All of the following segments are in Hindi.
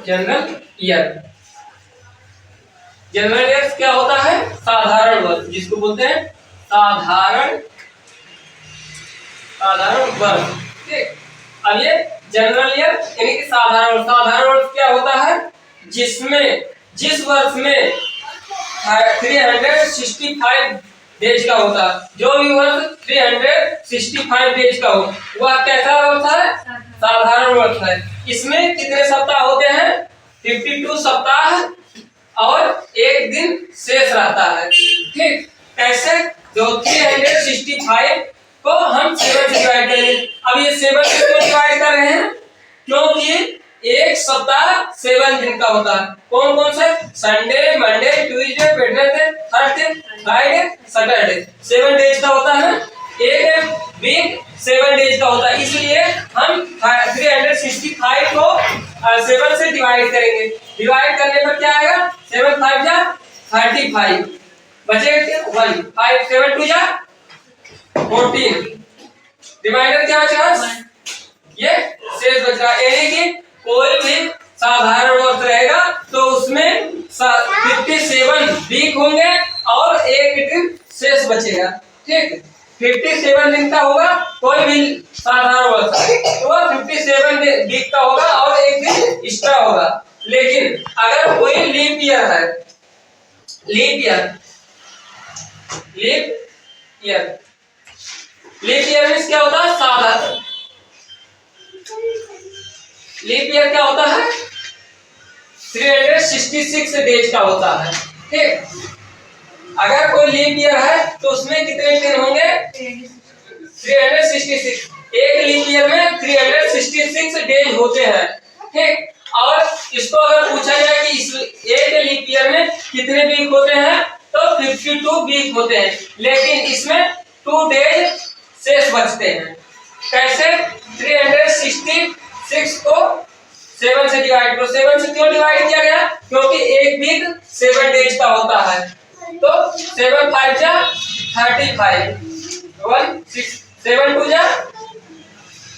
General year. जनरल ईयर क्या होता है? साधारण वर्ष, जिसको बोलते हैं साधारण वर्ष। ठीक, अब ये जनरल ईयर यानी कि साधारण वर्ष क्या होता है? जिस वर्ष में 365 डेज का होता है, जो भी वर्ष 365 डेज का हो वह कैसा वर्ष है? साधारण वर्ष है। इसमें कितने सप्ताह होते हैं? 52 सप्ताह और एक दिन शेष रहता है। ठीक, कैसे? जो 365 को हम 7 से डिवाइड करेंगे। अब ये 7 से क्यों डिवाइड कर रहे हैं? क्योंकि एक सप्ताह 7 दिन का होता है। कौन कौन से? Sunday, Monday, Tuesday, Wednesday, Thursday, Friday, Saturday. 7 days का होता है। एक वीक 7 डेज का होता है, इसलिए हम 365 को 7 से डिवाइड करेंगे। डिवाइड करने पर क्या आएगा? 7 5 जा 35 बचेगा 1, 5 7 2 जा 14। रिमाइंडर क्या बचा? ये शेष बच रहा है। यानी कि कोई भी साधारण वर्ष रहेगा तो उसमें 57 वीक होंगे और एक दिन शेष बचेगा। ठीक, 57 दिन का होगा कोई भी साधारण वर्ष, तो वह 57 वीक का होगा और एक दिन एक्स्ट्रा होगा। लेकिन अगर कोई लीप ईयर है, लीप ईयर में क्या होता है? साधारण लीप ईयर क्या होता है? 366 डेज का होता है। ठीक, अगर कोई लीप ईयर है तो उसमें कितने दिन होंगे? 366। एक लीप ईयर में 366 डेज होते हैं। ठीक, और इसको अगर पूछा जाए कि इस एक लीप ईयर में कितने वीक होते हैं तो 52 वीक होते हैं, लेकिन इसमें 2 डेज शेष बचते हैं। कैसे? 366 को 7 से डिवाइड करो। 7 से क्यों डिवाइड किया गया? क्योंकि एक वीक 7 डेज का होता है। तो 7 5 जा 35, 1 6 7 2 जा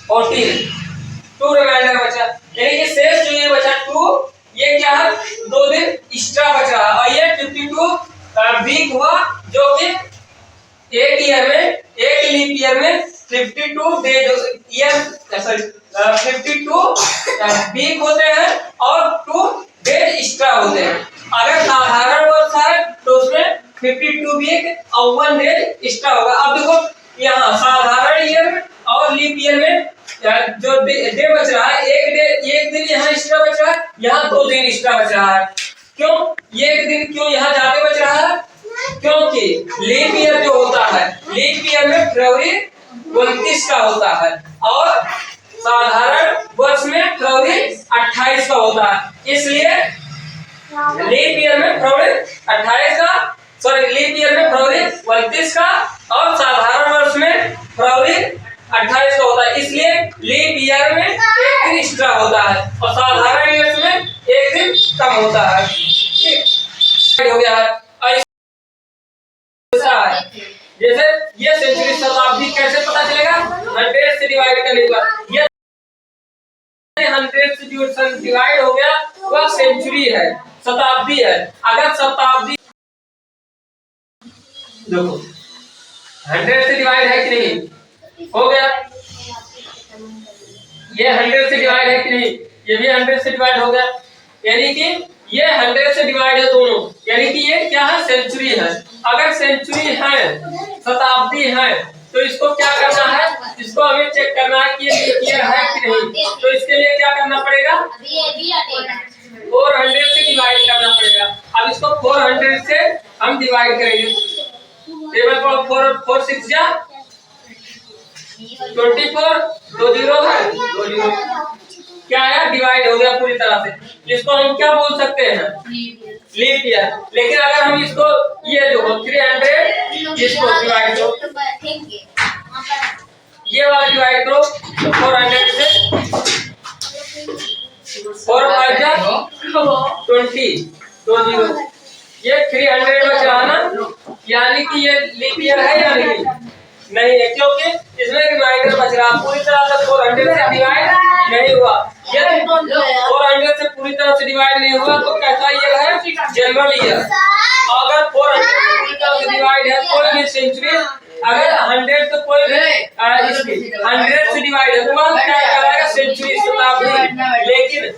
14, 2 रिमाइंडर बचा। यानी कि शेष जो ये बचा 2, ये क्या है? 2 दिन एक्स्ट्रा बच रहा है। और ये 52 वीक हुआ, जो कि एक ईयर में, एक लीप ईयर में 52 डेज ईयर 52 वीक होते हैं और 2 डेज एक्स्ट्रा होते हैं। अगर साधारण वर्ष है तो उसमें 52 वीक और 1 डेज एक्स्ट्रा होगा। अब देखो यहाँ साधारण ईयर में और लीप ईयर में जो डे बच रहा है, एक दिन यहाँ एक्स्ट्रा बच रहा है, यहाँ 2 दिन एक्स्ट्रा बच रहा है। क्यों? ये एक दिन क्यों यहाँ ज्यादा बच रहा है? क्योंकि लीप ईयर जो होता है, लीप ईयर में फरवरी 29 का होता है और साधारण वर्ष में फरवरी 28 का होता है। इसलिए लीप ईयर में फरवरी 28 का, लीप ईयर में फरवरी 29 का और साधारण वर्ष में फरवरी 28 का होता है। इसलिए लीप ईयर में एक दिन एक्स्ट्रा होता है और साधारण ईयर में एक दिन कम होता है। ठीक हो गया है। जैसे ये सेंचुरी शताब्दी कैसे पता चलेगा? 100 से डिवाइड करने पर। ये 100 से डिवाइड हो गया वह सेंचुरी है, शताब्दी है। अगर शताब्दी देखो 100 से डिवाइड है कि नहीं? हो गया। ये 100 से डिवाइड है कि नहीं? ये भी 100 से डिवाइड हो गया। यानी कि ये 100 से डिवाइड है दोनों, यानी कि ये क्या है? सेंचुरी है। अगर सेंचुरी है, शताब्दी है, तो इसको क्या करना है? इसको हमें चेक करना है कि ये ईयर है कि नहीं। तो इसके लिए क्या करना पड़ेगा? 400 से डिवाइड करना पड़ेगा। अब इसको 400 से हम डिवाइड करेंगे। टेबल पर 4 6 जा 24, 2 0 है, 2 0 क्या है? डिवाइड हो गया पूरी तरह से। इसको हम क्या बोल सकते हैं? Leap year. लेकिन अगर हम इसको ये जो 300 इसको डिवाइड करो, ये वाला डिवाइड करो तो 400 से 4 5 जा 20, 2 0, ये 300 बच रहा ना। यानी कि ये लीप ईयर है या नहीं? नहीं है, क्योंकि इसमें रिमाइंडर बच रहा। पूरी तरह से 400 से डिवाइड नहीं हुआ। यदि 400 से पूरी तरह से डिवाइड नहीं हुआ तो कैसा ईयर है? General year. अगर 400 से पूरी तरह से डिवाइड है कोई भी सेंचुरी, अगर 100 तो कोई भी 100 से डिवाइड है तो वह क्या कहलाएगा? सेंचुरी, शताब्दी। लेकिन